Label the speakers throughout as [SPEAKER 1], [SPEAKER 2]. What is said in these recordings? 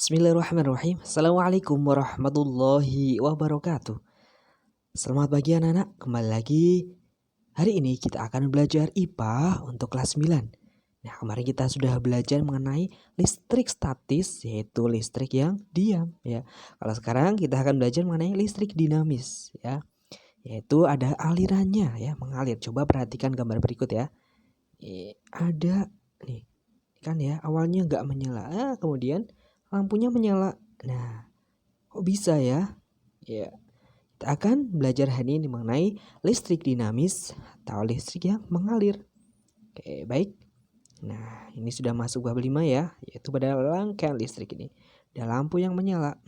[SPEAKER 1] Bismillahirrahmanirrahim. Assalamualaikum warahmatullahi wabarakatuh. Selamat pagi anak-anak. Kembali lagi. Hari ini kita akan belajar IPA untuk kelas 9. Nah, kemarin kita sudah belajar mengenai listrik statis, yaitu listrik yang diam ya. Kalau sekarang kita akan belajar mengenai listrik dinamis ya. Yaitu ada alirannya ya, mengalir. Coba perhatikan gambar berikut ya. Ada nih kan ya, awalnya nggak menyala, kemudian lampunya menyala. Nah, kok bisa ya? Ya, kita akan belajar hari ini mengenai listrik dinamis atau listrik yang mengalir. Oke, baik. Nah, ini sudah masuk bab 5 ya, yaitu pada rangkaian listrik ini. Ada lampu yang menyala.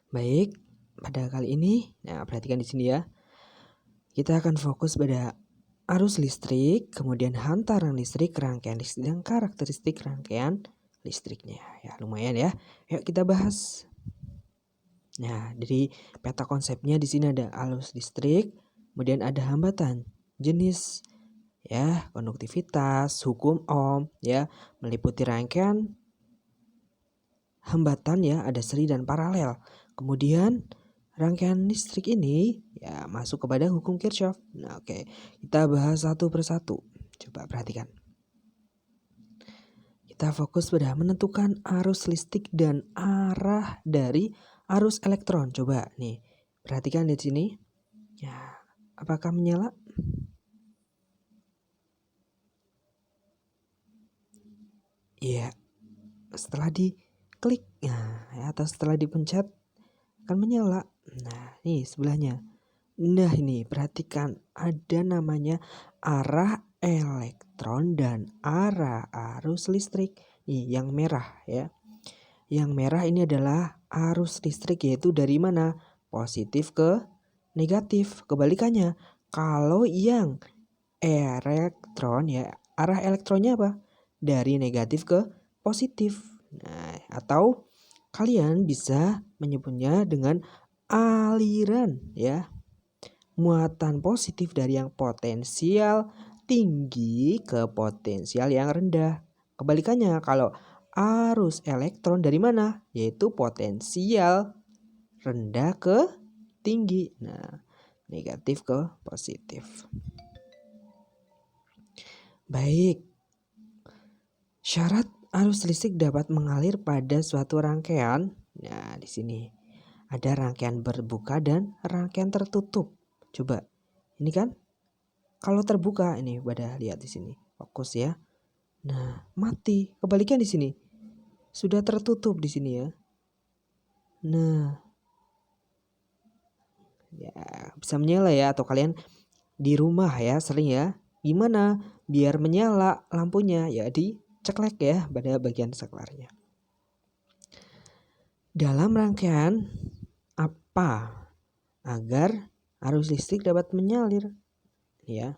[SPEAKER 1] Baik, pada kali ini, nah perhatikan di sini ya. Kita akan fokus pada arus listrik, kemudian hantaran listrik, rangkaian listrik, dan karakteristik rangkaian listriknya. Ya, lumayan ya. Yuk kita bahas. Nah, dari peta konsepnya di sini ada arus listrik, kemudian ada hambatan, jenis, ya, konduktivitas, hukum Ohm, ya, meliputi rangkaian hambatan ya, ada seri dan paralel. Kemudian rangkaian listrik ini ya masuk kepada hukum Kirchhoff. Nah, oke. Kita bahas satu persatu. Coba perhatikan. Kita fokus pada menentukan arus listrik dan arah dari arus elektron. Coba nih, perhatikan di sini. Ya, apakah menyala? Iya. Setelah diklik, nah, ya, atau setelah dipencet akan menyala. Nah, nih sebelahnya. Nah, ini perhatikan ada namanya arah elektron dan arah arus listrik. Nih, yang merah ya. Yang merah ini adalah arus listrik, yaitu dari mana? Positif ke negatif. Kebalikannya, kalau yang elektron ya, arah elektronnya apa? Dari negatif ke positif. Nah, atau kalian bisa menyebutnya dengan aliran ya. Muatan positif dari yang potensial tinggi ke potensial yang rendah. Kebalikannya, kalau arus elektron dari mana? Yaitu potensial rendah ke tinggi. Nah, negatif ke positif. Baik. Syarat arus listrik dapat mengalir pada suatu rangkaian. Nah, di sini ada rangkaian berbuka dan rangkaian tertutup. Coba, ini kan kalau terbuka ini pada lihat di sini. Fokus ya. Nah, mati. Kebalikan di sini. Sudah tertutup di sini ya. Nah, ya bisa menyala ya, atau kalian di rumah ya sering ya. Gimana biar menyala lampunya? Ya diceklek ya pada bagian saklarnya. Dalam rangkaian apa agar arus listrik dapat mengalir? Ya,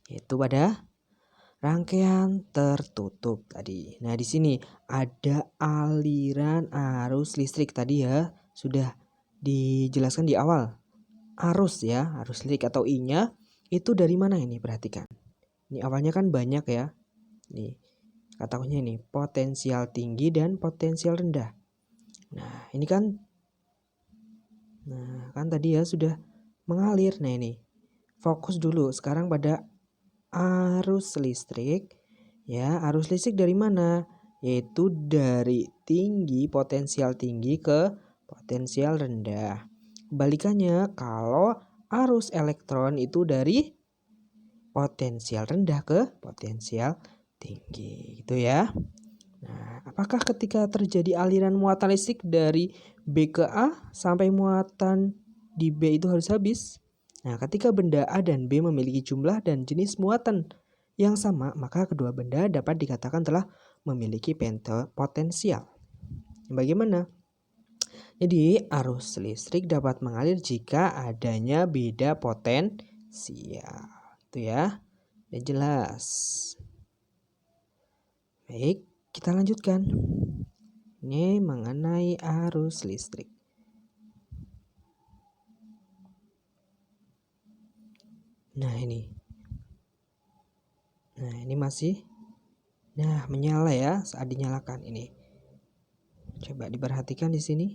[SPEAKER 1] yaitu pada rangkaian tertutup tadi. Nah, di sini ada aliran arus listrik tadi ya, sudah dijelaskan di awal. Arus ya, arus listrik atau I-nya itu dari mana ini? Perhatikan. Ini awalnya kan banyak ya. Nih, katakannya ini potensial tinggi dan potensial rendah. Nah, ini kan tadi ya sudah mengalir. Nah, ini fokus dulu sekarang pada arus listrik. Ya, arus listrik dari mana? Yaitu dari tinggi, potensial tinggi ke potensial rendah. Kebalikannya, kalau arus elektron itu dari potensial rendah ke potensial tinggi, gitu ya. Nah, apakah ketika terjadi aliran muatan listrik dari B ke A sampai muatan di B itu harus habis? Nah, ketika benda A dan B memiliki jumlah dan jenis muatan yang sama, maka kedua benda dapat dikatakan telah memiliki potensial. Bagaimana? Jadi, arus listrik dapat mengalir jika adanya beda potensial. Itu ya. Udah jelas. Baik, kita lanjutkan. Ini mengenai arus listrik. Nah, ini. Nah, ini masih menyala ya saat dinyalakan ini. Coba diperhatikan di sini.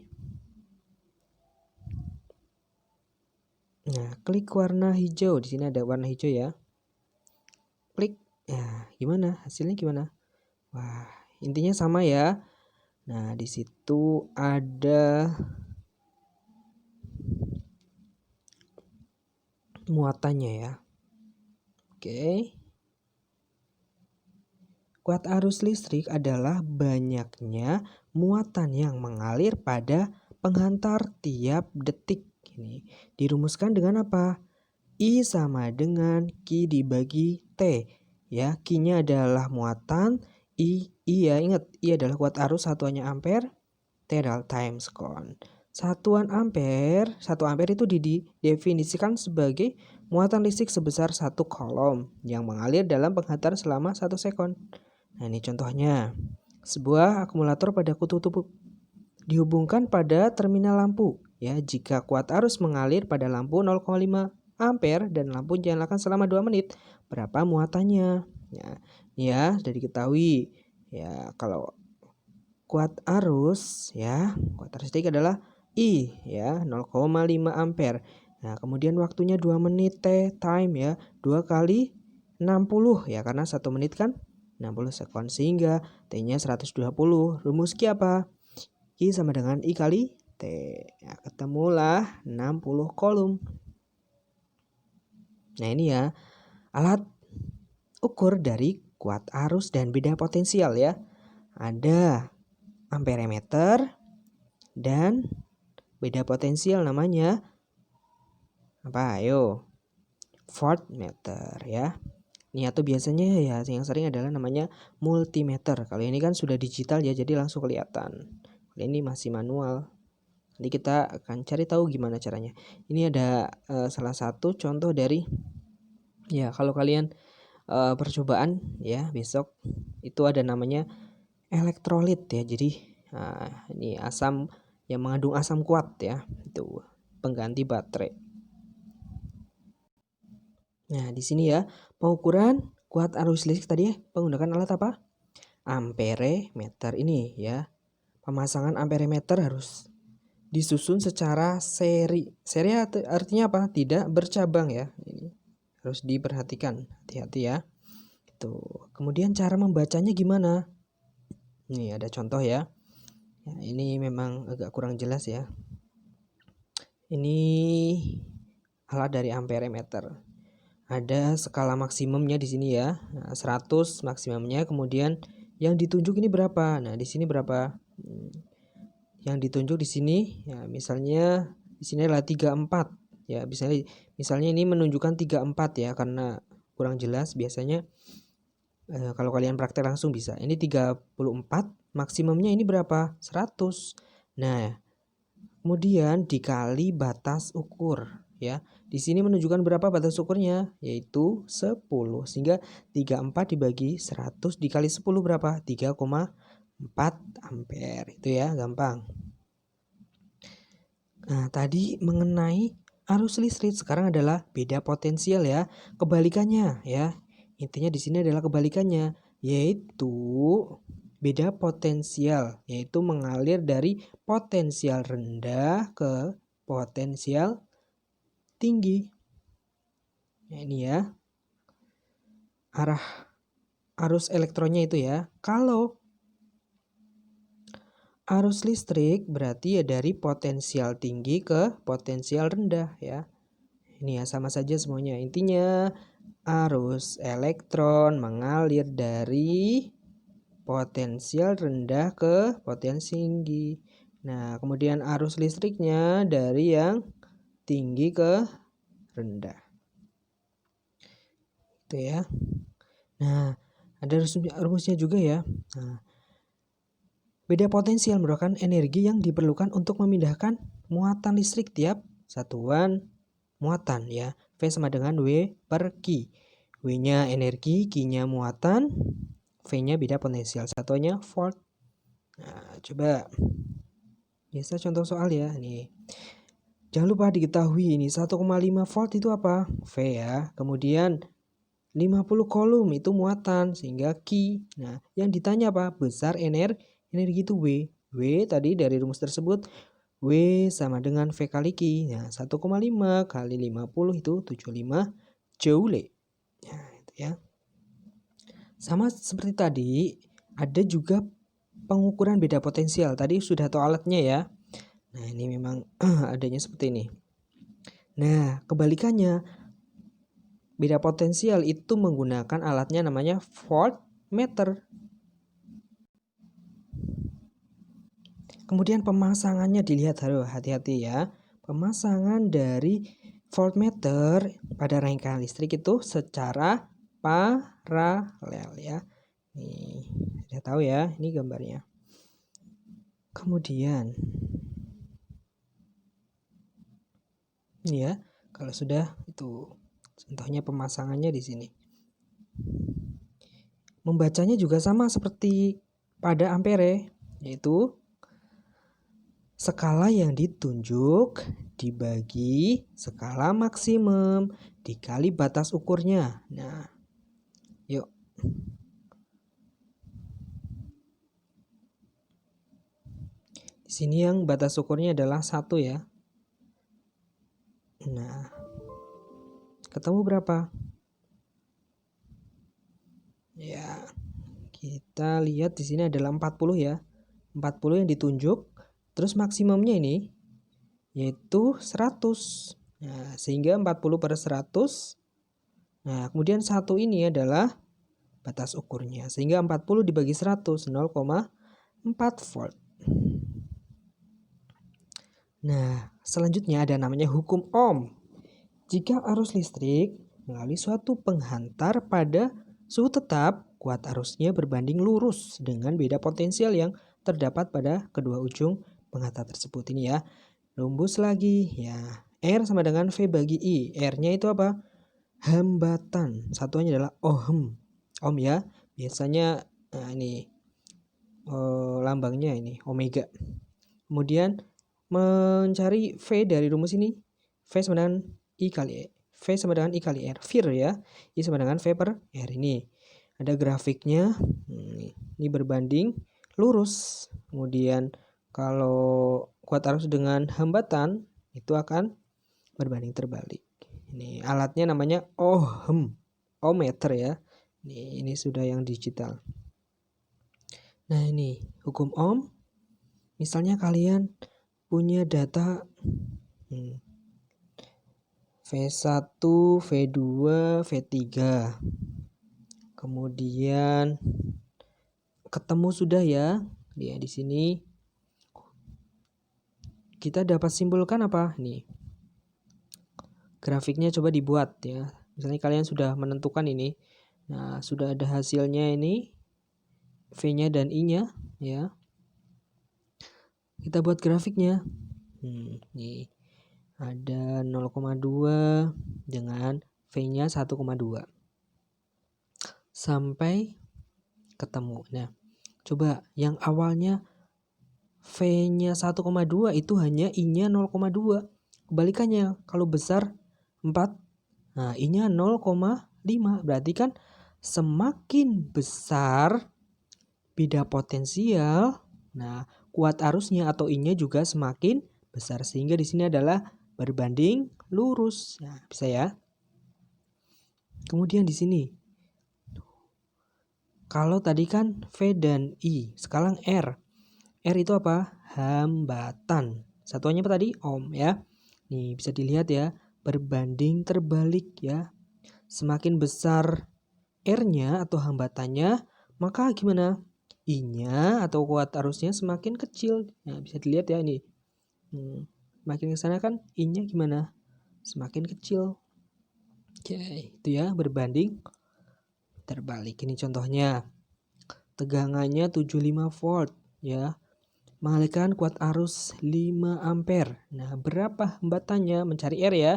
[SPEAKER 1] Nah, klik warna hijau. Di sini ada warna hijau ya. Klik. Nah, gimana? Hasilnya gimana? Wah, intinya sama ya. Nah, di situ ada muatannya ya. Oke. Kuat arus listrik adalah banyaknya muatan yang mengalir pada penghantar tiap detik. Ini dirumuskan dengan apa? I sama dengan Q dibagi T. Ya, Q-nya adalah muatan, I ya ingat, I adalah kuat arus, satuannya ampere, T adalah time second. Satuan ampere, 1 ampere itu didefinisikan sebagai muatan listrik sebesar 1 kolom yang mengalir dalam penghantar selama 1 sekon. Nah, ini contohnya. Sebuah akumulator pada kutu tubuh dihubungkan pada terminal lampu. Ya, jika kuat arus mengalir pada lampu 0,5 ampere dan lampu dinyalakan selama 2 menit, berapa muatannya? Ya, sudah diketahui. Ya, kalau kuat arus listrik adalah I ya, 0,5 ampere. Nah, kemudian waktunya 2 menit time ya, 2 kali 60 ya, karena 1 menit kan 60 sekon, sehingga T-nya 120. Rumus Q apa? Q sama dengan I kali T. Ya, ketemulah 60 kolom. Nah, ini ya alat ukur dari kuat arus dan beda potensial ya. Ada amperemeter dan beda potensial namanya apa? Ayo. Voltmeter ya. Ini atau biasanya ya yang sering adalah namanya multimeter. Kalau ini kan sudah digital ya, jadi langsung kelihatan. Kalau ini masih manual. Nanti kita akan cari tahu gimana caranya. Ini ada salah satu contoh dari ya, kalau kalian percobaan ya besok itu ada namanya elektrolit ya. Jadi ini asam yang mengandung asam kuat ya. Itu pengganti baterai. Nah, di sini ya, pengukuran kuat arus listrik tadi ya, menggunakan alat apa? Amperemeter ini ya. Pemasangan amperemeter harus disusun secara seri. Seri artinya apa? Tidak bercabang ya. Ini harus diperhatikan, hati-hati ya. Tuh. Kemudian cara membacanya gimana? Ini ada contoh ya. Ini memang agak kurang jelas ya. Ini alat dari amperemeter. Ada skala maksimumnya di sini ya. Nah, 100 maksimumnya, kemudian yang ditunjuk ini berapa? Nah, di sini berapa? Yang ditunjuk di sini ya, misalnya di sini adalah 34 ya. Misalnya ini menunjukkan 34 ya, karena kurang jelas biasanya kalau kalian praktek langsung bisa. Ini 34, maksimumnya ini berapa? 100. Nah, kemudian dikali batas ukur ya. Di sini menunjukkan berapa batas ukurnya, yaitu 10. Sehingga 34 dibagi 100 dikali 10 berapa? 3,4 ampere. Itu ya, gampang. Nah, tadi mengenai arus listrik, sekarang adalah beda potensial ya. Kebalikannya ya. Intinya di sini adalah kebalikannya, yaitu beda potensial, yaitu mengalir dari potensial rendah ke potensial tinggi. Nah, ini ya arah arus elektronnya itu ya. Kalau arus listrik berarti ya dari potensial tinggi ke potensial rendah ya. Ini ya sama saja semuanya. Intinya arus elektron mengalir dari potensial rendah ke potensi tinggi. Nah, kemudian arus listriknya dari yang tinggi ke rendah. Itu ya. Nah, ada rumusnya juga ya. Nah, beda potensial merupakan energi yang diperlukan untuk memindahkan muatan listrik tiap satuan muatan ya. V sama dengan W per Q. W-nya energi, Q-nya muatan, V-nya beda potensial, satuannya volt. Nah, coba biasa contoh soal ya nih. Jangan lupa diketahui ini 1,5 volt itu apa? V ya. Kemudian 50 kolom itu muatan sehingga Q. Nah, yang ditanya apa? Besar energi itu W. W tadi dari rumus tersebut, W sama dengan V kali Q. Nah, 1,5 kali 50 itu 75 joule. Nah, itu ya. Sama seperti tadi, ada juga pengukuran beda potensial. Tadi sudah tahu alatnya ya. Nah, ini memang adanya seperti ini. Nah, kebalikannya, beda potensial itu menggunakan alatnya namanya voltmeter. Kemudian pemasangannya dilihat, harus hati-hati ya. Pemasangan dari voltmeter pada rangkaian listrik itu secara paralel ya. Nih, sudah tahu ya, ini gambarnya. Kemudian ini ya, kalau sudah itu contohnya pemasangannya di sini. Membacanya juga sama seperti pada ampere, yaitu skala yang ditunjuk dibagi skala maksimum dikali batas ukurnya. Nah, yuk. Di sini yang batas ukurnya adalah 1 ya. Nah, ketemu berapa? Ya, kita lihat di sini adalah 40 ya. 40 yang ditunjuk, terus maksimumnya ini yaitu 100. Nah, sehingga 40 per 100. Nah, kemudian 1 ini adalah batas ukurnya. Sehingga 40 dibagi 100, 0,4 volt. Nah, selanjutnya ada namanya hukum Ohm. Jika arus listrik melalui suatu penghantar pada suhu tetap, kuat arusnya berbanding lurus dengan beda potensial yang terdapat pada kedua ujung penghantar tersebut. Ini ya, rumus lagi ya. R sama dengan V bagi I. R-nya itu apa? Hambatan. Satuannya adalah ohm. Ohm ya. Biasanya ini lambangnya ini omega. Kemudian mencari V dari rumus ini. V sama dengan I kali E. V sama dengan I kali R. Vir ya. I sama dengan V per R ini. Ada grafiknya. Ini berbanding lurus. Kemudian kalau kuat arus dengan hambatan itu akan berbanding terbalik. Ini alatnya namanya ohmmeter ya. Ini sudah yang digital. Nah, ini hukum Ohm. Misalnya kalian punya data V1, V2, V3. Kemudian ketemu sudah ya. Di sini kita dapat simpulkan apa? Nih. Grafiknya coba dibuat ya. Misalnya kalian sudah menentukan ini. Nah, sudah ada hasilnya ini. V-nya dan I-nya ya. Kita buat grafiknya. Nih. Ada 0,2 dengan V-nya 1,2. Sampai ketemu. Nah, coba yang awalnya V-nya 1,2 itu hanya I-nya 0,2. Kebalikannya, kalau besar 4, nah I-nya 0,5. Berarti kan semakin besar beda potensial, nah kuat arusnya atau I-nya juga semakin besar. Sehingga di sini adalah berbanding lurus. Nah, bisa ya. Kemudian di sini, kalau tadi kan V dan I, sekarang R. R itu apa? Hambatan. Satuannya apa tadi? Ohm ya. Nih bisa dilihat ya, berbanding terbalik ya. Semakin besar R-nya atau hambatannya, maka gimana? I-nya atau kuat arusnya semakin kecil. Nah, bisa dilihat ya ini. Makin ke sana kan I-nya gimana? Semakin kecil. Oke, itu ya, berbanding terbalik. Ini contohnya. Tegangannya 75 volt ya. Mengalihkan kuat arus 5 ampere. Nah, berapa hambatannya? Mencari R ya.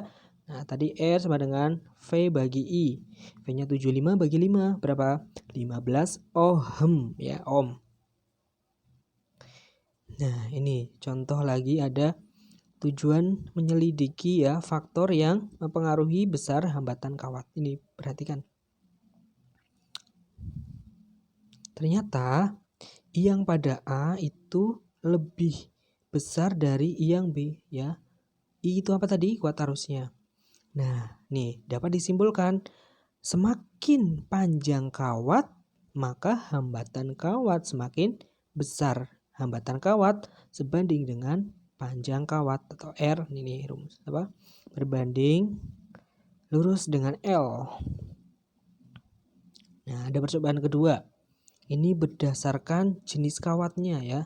[SPEAKER 1] Nah, tadi R sama dengan V bagi I. V-nya 75 bagi 5 berapa? 15 ohm ya, ohm. Nah, ini contoh lagi, ada tujuan menyelidiki ya faktor yang mempengaruhi besar hambatan kawat. Ini perhatikan. Ternyata I yang pada A itu lebih besar dari I yang B ya. I itu apa tadi? Kuat arusnya. Nah, nih dapat disimpulkan semakin panjang kawat maka hambatan kawat semakin besar. Hambatan kawat sebanding dengan panjang kawat atau R. Ini rumus apa? Berbanding lurus dengan L. Nah, ada percobaan kedua. Ini berdasarkan jenis kawatnya ya.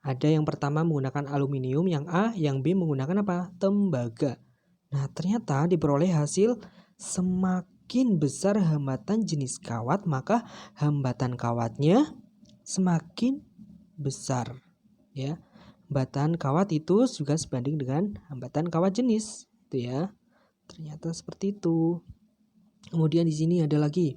[SPEAKER 1] Ada yang pertama menggunakan aluminium, yang A, yang B menggunakan apa? Tembaga. Nah, ternyata diperoleh hasil semakin besar hambatan jenis kawat, maka hambatan kawatnya semakin besar. Ya, hambatan kawat itu juga sebanding dengan hambatan kawat jenis, itu ya. Ternyata seperti itu. Kemudian di sini ada lagi.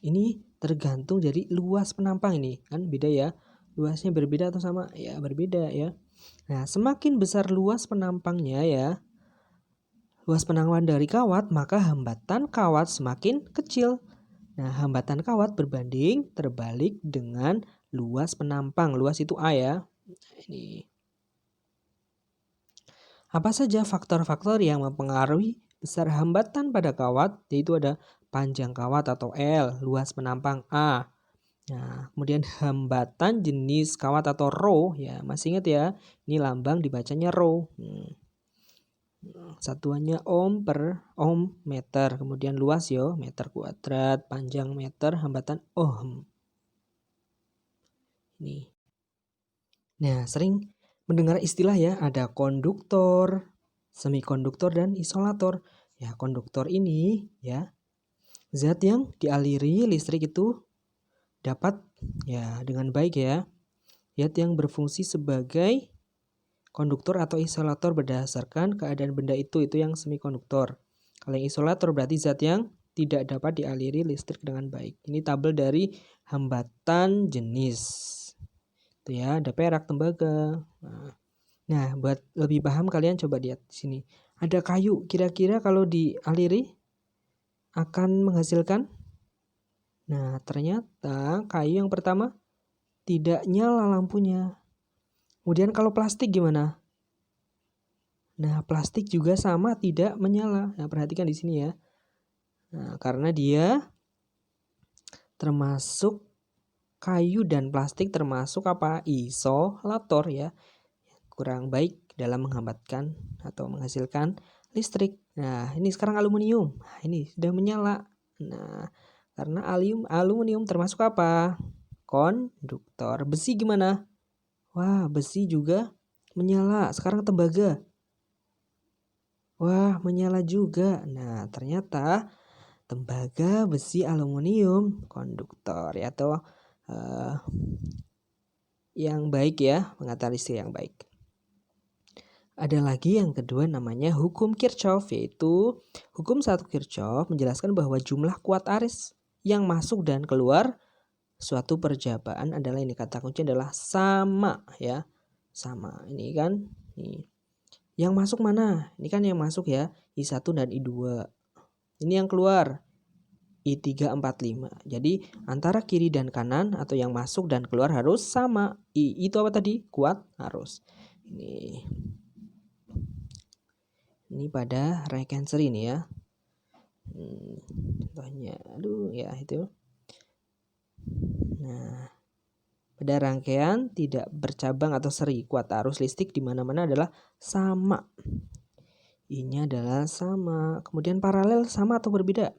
[SPEAKER 1] Ini tergantung dari luas penampang ini, kan beda ya. Luasnya berbeda atau sama? Ya, berbeda ya. Nah, semakin besar luas penampangnya ya, luas penangkapan dari kawat, maka hambatan kawat semakin kecil. Nah, hambatan kawat berbanding terbalik dengan luas penampang. Luas itu A ya. Ini. Apa saja faktor-faktor yang mempengaruhi besar hambatan pada kawat? Yaitu ada panjang kawat atau L, luas penampang A. Nah, kemudian hambatan jenis kawat atau rho ya, masih ingat ya, ini lambang dibacanya rho. Satuannya ohm per ohm meter, kemudian luas yo meter kuadrat, panjang meter, hambatan ohm. Ini. Nah, sering mendengar istilah ya, ada konduktor, semikonduktor dan isolator. Ya, konduktor ini ya zat yang dialiri listrik itu dapat ya dengan baik ya. Zat yang berfungsi sebagai konduktor atau isolator berdasarkan keadaan benda itu yang semikonduktor. Kalau yang isolator berarti zat yang tidak dapat dialiri listrik dengan baik. Ini tabel dari hambatan jenis. Itu ya, ada perak, tembaga. Nah, buat lebih paham kalian coba lihat di sini. Ada kayu, kira-kira kalau dialiri akan menghasilkan? Nah, ternyata kayu yang pertama tidak nyala lampunya. Kemudian kalau plastik gimana? Nah, plastik juga sama tidak menyala. Nah, perhatikan di sini ya. Nah, karena dia termasuk kayu dan plastik termasuk apa? Isolator ya. Kurang baik dalam menghambatkan atau menghasilkan listrik. Nah, ini sekarang aluminium. Nah, ini sudah menyala. Nah, karena aluminium termasuk apa? Konduktor. Besi gimana? Wah, besi juga menyala. Sekarang tembaga. Wah, menyala juga. Nah, ternyata tembaga, besi, aluminium, konduktor ya, atau yang baik ya, pengantar listrik yang baik. Ada lagi yang kedua namanya hukum Kirchhoff, yaitu hukum 1 Kirchhoff menjelaskan bahwa jumlah kuat arus yang masuk dan keluar suatu percobaan adalah, ini kata kunci adalah sama ya. Sama. Ini kan nih. Yang masuk mana? Ini kan yang masuk ya, I1 dan I2. Ini yang keluar I3, 4, 5. Jadi antara kiri dan kanan atau yang masuk dan keluar harus sama. Itu apa tadi? Kuat arus. Ini pada recancer ini ya. Contohnya, aduh ya itu. Nah, pada rangkaian tidak bercabang atau seri, kuat arus listrik di mana-mana adalah sama. I-nya adalah sama. Kemudian paralel sama atau berbeda?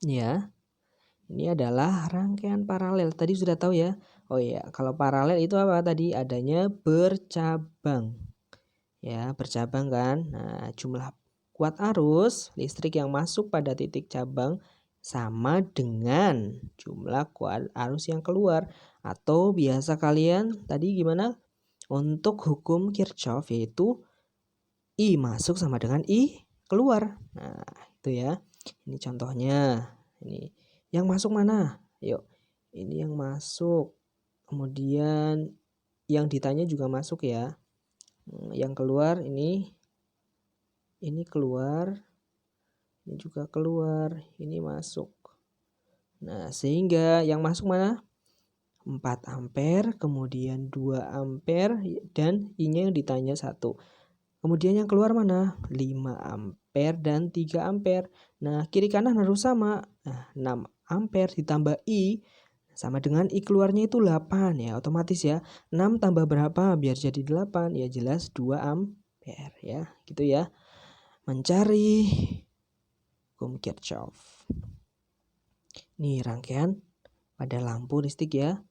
[SPEAKER 1] Ya. Ini adalah rangkaian paralel. Tadi sudah tahu ya. Oh iya, kalau paralel itu apa tadi? Adanya bercabang. Ya, bercabang kan. Nah, jumlah kuat arus listrik yang masuk pada titik cabang sama dengan jumlah kuat arus yang keluar. Atau biasa kalian tadi gimana? Untuk hukum Kirchhoff yaitu I masuk sama dengan I keluar. Nah, itu ya. Ini contohnya. Ini yang masuk mana? Yuk. Ini yang masuk. Kemudian yang ditanya juga masuk ya. Yang keluar ini keluar. Ini juga keluar. Ini masuk. Nah, sehingga yang masuk mana? 4 ampere, kemudian 2 ampere, dan I-nya yang ditanya 1. Kemudian yang keluar mana? 5 ampere dan 3 ampere. Nah, kiri kanan harus sama. Nah, 6 ampere ditambah I sama dengan I keluarnya itu 8 ya, otomatis ya. 6 tambah berapa biar jadi 8? Ya jelas 2 ampere ya, gitu ya. Mencari hukum Kirchhoff. Nih rangkaian pada lampu listrik ya.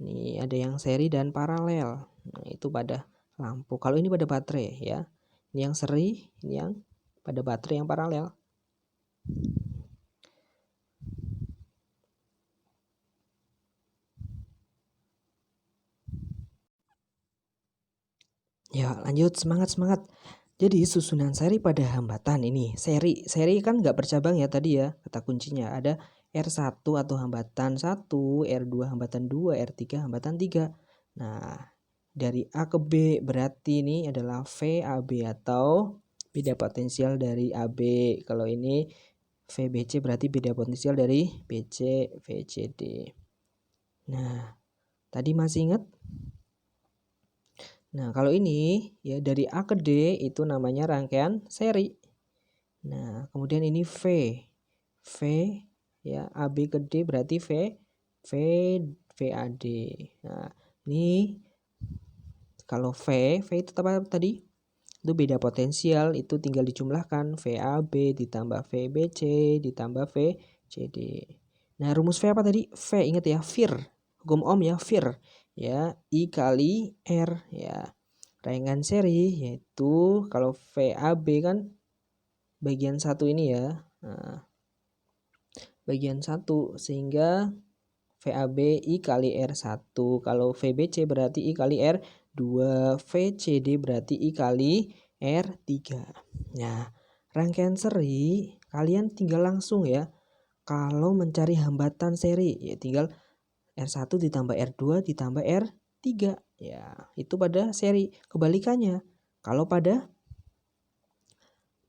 [SPEAKER 1] Nih ada yang seri dan paralel. Nah, itu pada lampu. Kalau ini pada baterai ya. Ini yang seri, ini yang pada baterai yang paralel. Ya lanjut, semangat. Jadi susunan seri pada hambatan ini. Seri kan nggak bercabang ya tadi ya. Kata kuncinya ada R1 atau hambatan 1, R2 hambatan 2, R3 hambatan 3. Nah, dari A ke B berarti ini adalah VAB atau beda potensial dari AB. Kalau ini VBC berarti beda potensial dari BC, VCD. Nah, tadi masih ingat? Nah, kalau ini ya dari A ke D itu namanya rangkaian seri. Nah, kemudian ini V ya, AB ke D berarti VAD. Nah, ini kalau V itu apa tadi? Itu beda potensial, itu tinggal dijumlahkan VAB ditambah VBC ditambah VCD. Nah, rumus V apa tadi? V, ingat ya, Vir. Hukum Ohm ya, Vir. Ya, I kali R ya. Rangkaian seri yaitu kalau VAB kan bagian satu ini ya. Nah, bagian satu sehingga VAB I kali R1. Kalau VBC berarti I kali R2. VCD berarti I kali R3. Nah, rangkaian seri kalian tinggal langsung ya. Kalau mencari hambatan seri ya tinggal R1 ditambah R2 ditambah R3 ya, itu pada seri. Kebalikannya kalau pada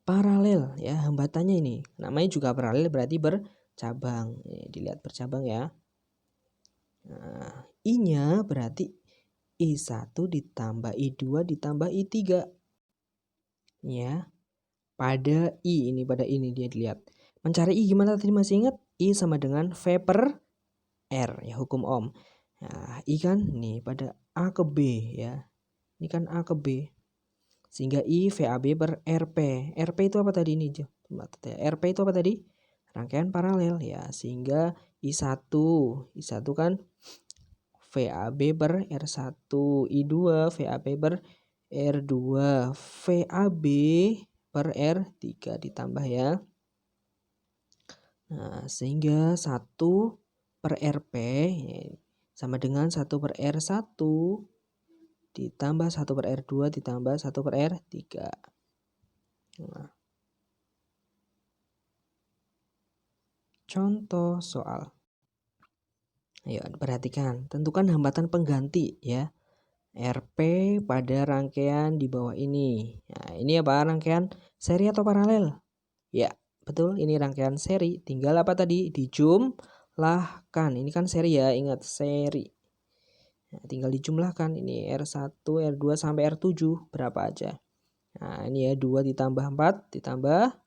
[SPEAKER 1] paralel ya, hambatannya ini namanya juga paralel berarti bercabang. Dilihat bercabang ya. Nah, I-nya berarti I1 ditambah I2 ditambah I3 ya. Pada I ini, pada ini dia dilihat. Mencari I gimana tadi masih ingat? I sama dengan V per R ya, hukum Ohm. Nah, I kan nih pada A ke B ya. Ini kan A ke B. Sehingga I VAB per RP. RP itu apa tadi ini? RP itu apa tadi? Rangkaian paralel ya. Sehingga I1 kan VAB per R1, I2 VAB per R2, VAB per R3 ditambah ya. Nah, sehingga 1 per RP sama dengan 1 per R1 ditambah 1 per R2 ditambah 1 per R3. Nah, contoh soal. Ayo perhatikan, tentukan hambatan pengganti ya. RP pada rangkaian di bawah ini. Nah, ini apa? Rangkaian seri atau paralel? Ya, betul, ini rangkaian seri. Tinggal apa tadi? Dijumlahkan. Ini kan seri ya, ingat seri. Nah, tinggal dijumlahkan. Ini R1, R2 sampai R7 berapa aja. Nah, ini ya 2 ditambah 4 ditambah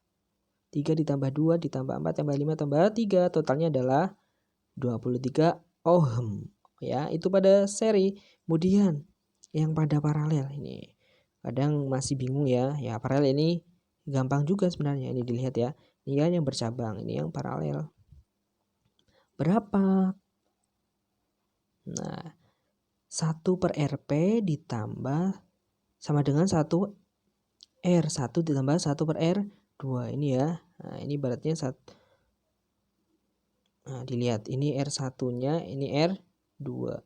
[SPEAKER 1] 3 ditambah 2 ditambah 4 tambah 5 tambah 3. Totalnya adalah 23 ohm. Ya, itu pada seri. Kemudian yang pada paralel ini kadang masih bingung ya. Ya, paralel ini gampang juga sebenarnya. Ini dilihat ya. Ini kan yang bercabang, ini yang paralel. Berapa? Nah, 1 per RP ditambah sama dengan 1 R1 ditambah 1 per R2 ini ya. Nah, ini beratnya 1. Nah, dilihat ini R1-nya, ini R2.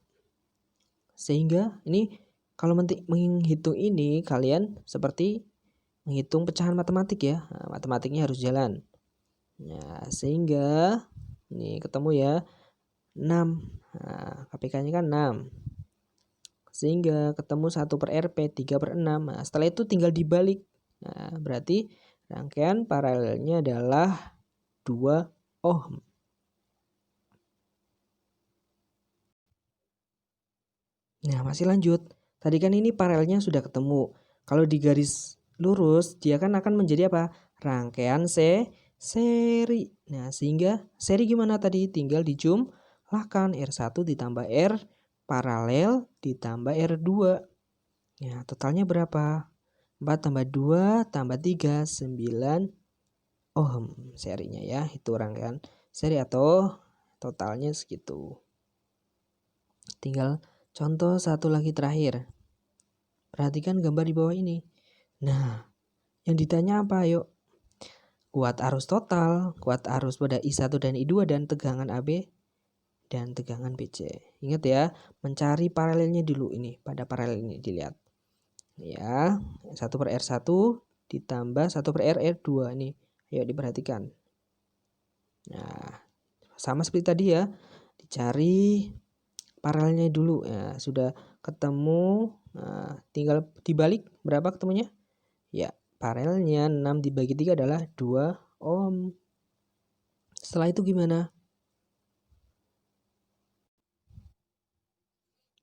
[SPEAKER 1] Sehingga ini kalau menghitung ini kalian seperti menghitung pecahan matematik ya. Nah, matematiknya harus jalan. Nah, sehingga ini ketemu ya 6. Nah, KPK-nya kan 6. Sehingga ketemu 1 per RP 3 per 6. Nah, setelah itu tinggal dibalik. Nah, berarti rangkaian paralelnya adalah 2 ohm. Nah, masih lanjut. Tadi kan ini paralelnya sudah ketemu. Kalau di garis lurus, dia kan akan menjadi apa? Rangkaian seri. Nah, sehingga seri gimana tadi? Tinggal dijumlahkan R1 ditambah R paralel ditambah R2. Ya, totalnya berapa? 4 tambah 2 tambah 3, 9 ohm serinya ya. Itu rangkaian seri atau totalnya segitu. Tinggal contoh satu lagi terakhir. Perhatikan gambar di bawah ini. Nah, yang ditanya apa? Yuk. Kuat arus total, kuat arus pada I1 dan I2 dan tegangan AB dan tegangan BC. Ingat ya, mencari paralelnya dulu ini. Pada paralel ini dilihat. Ya, 1 per R1 ditambah 1 per R2 ini. Ayo diperhatikan. Nah, sama seperti tadi ya. Dicari paralelnya dulu. Ya, sudah ketemu. Nah, tinggal dibalik berapa ketemunya? Ya, paralelnya 6 dibagi 3 adalah 2 ohm. Setelah itu gimana?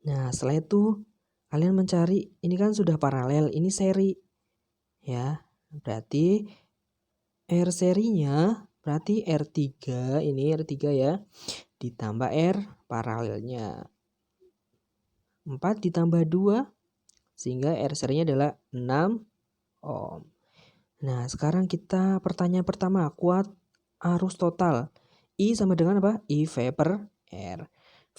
[SPEAKER 1] Nah, setelah itu kalian mencari, ini kan sudah paralel, ini seri. Ya, berarti R serinya, berarti R3, ini R3 ya, ditambah R paralelnya. 4 ditambah 2, sehingga R serinya adalah 6 ohm. Nah, sekarang kita pertanyaan pertama, kuat arus total. I sama dengan apa? IV per R.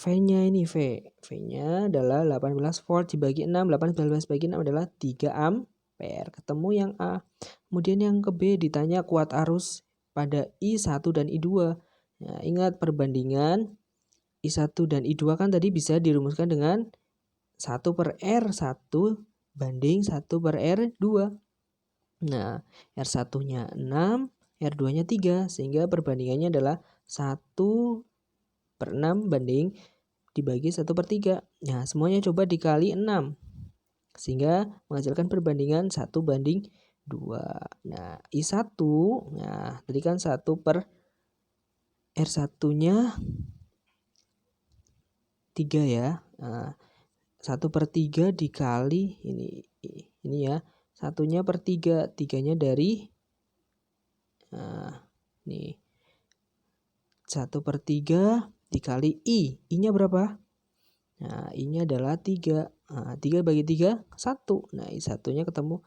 [SPEAKER 1] V-nya ini V-nya adalah 18 volt dibagi 6. 18 bagi 6 adalah 3 ampere. Ketemu yang A. Kemudian yang ke B ditanya kuat arus pada I1 dan I2. Nah, ingat perbandingan I1 dan I2 kan tadi bisa dirumuskan dengan 1 per R1 banding 1 per R2. Nah, R1-nya 6, R2-nya 3, sehingga perbandingannya adalah 1 per 6 banding dibagi 1 per 3. Nah, semuanya coba dikali 6, sehingga menghasilkan perbandingan 1 banding 2. Nah, I1, nah tadi kan 1 per R1-nya 3 ya. Nah, 1 per 3 dikali ini ya. 1-nya per 3, 3-nya dari nih 1 per 3 dikali I-nya berapa? Nah, I-nya adalah 3. Nah, 3 bagi 3, 1. Nah, I1-nya ketemu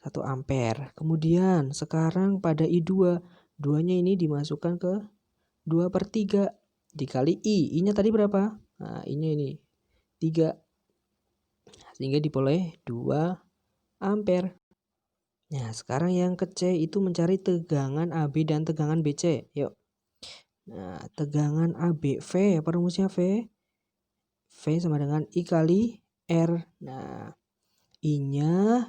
[SPEAKER 1] 1 ampere. Kemudian sekarang pada I2, 2-nya ini dimasukkan ke 2 per 3 dikali I-nya tadi berapa? Nah, I-nya ini 3. Sehingga diperoleh 2 ampere. Nah, sekarang yang ke C itu mencari tegangan AB dan tegangan BC. Yuk. Nah, tegangan AB V, apa rumusnya V? V sama dengan I kali R. Nah, I-nya,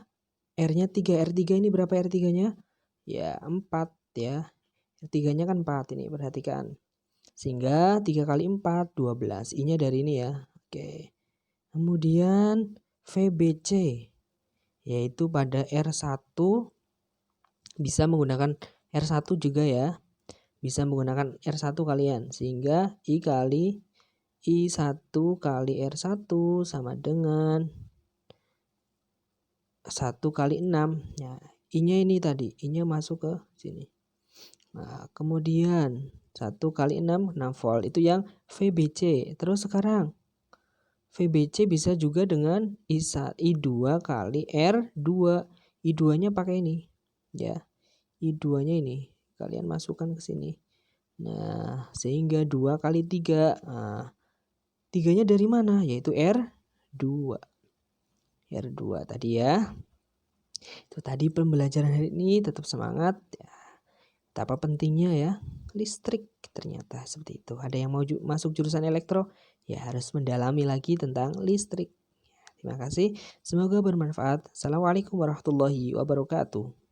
[SPEAKER 1] R-nya 3. R3 ini berapa R3-nya? Ya, 4 ya. R3-nya kan 4 ini, perhatikan. Sehingga 3 kali 4, 12. I-nya dari ini ya. Oke. Kemudian VBC, yaitu pada R1 bisa menggunakan R1 juga ya. Bisa menggunakan R1 kalian. Sehingga I kali I1 kali R1 sama dengan 1 kali 6. Ya, I-nya ini tadi. I-nya masuk ke sini. Nah, kemudian 1 kali 6, 6 volt. Itu yang VBC. Terus sekarang VBC bisa juga dengan I2 kali R2. I2-nya pakai ini. Ya, I2-nya ini. Kalian masukkan ke sini. Nah, sehingga 2 kali 3. Nah, 3-nya dari mana? Yaitu R2. R2 tadi ya. Itu tadi pembelajaran hari ini. Tetap semangat. Ya, betapa pentingnya ya listrik ternyata seperti itu. Ada yang mau masuk jurusan elektro, ya harus mendalami lagi tentang listrik. Terima kasih. Semoga bermanfaat. Assalamualaikum warahmatullahi wabarakatuh.